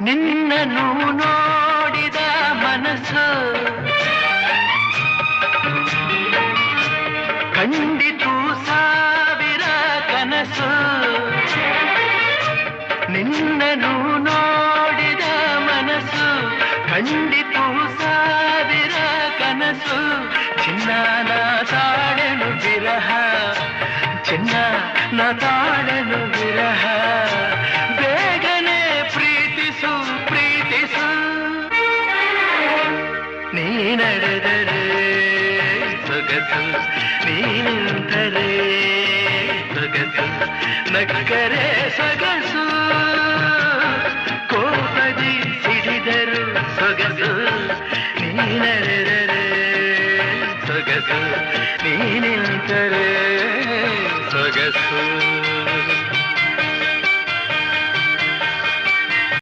ನಿನ್ನನ್ನು ನೋಡಿದ ಮನಸ್ಸು ಕಂಡಿತು ಸಾವಿರ ಕನಸು. ನಿನ್ನನ್ನು ನೋಡಿದ ಮನಸ್ಸು ಕಂಡಿತು ಸಾವಿರ ಕನಸು. ಚಿನ್ನ ತಾಳೆನು ವಿರಹ, ಚಿನ್ನ ತಾಳೆನು ವಿರಹ. ಬೇಗನೆ ಪ್ರೀತಿಸು ಪ್ರೀತಿಸು, ನೀ ನಡೆದರೆ ಸೊಗಸು, ನೀ ನಿಂತರೆ ಸೊಗಸು, ನಕ್ಕರೆ ಸೊಗಸು. ಕೋಪದಿ ಸಿಡಿದರು ಸೊಗಸು, ನೀ ನಡೆದರೆ ಸೊಗಸು, ನೀ ನಿಂತರೆ ಸೊಗಸು.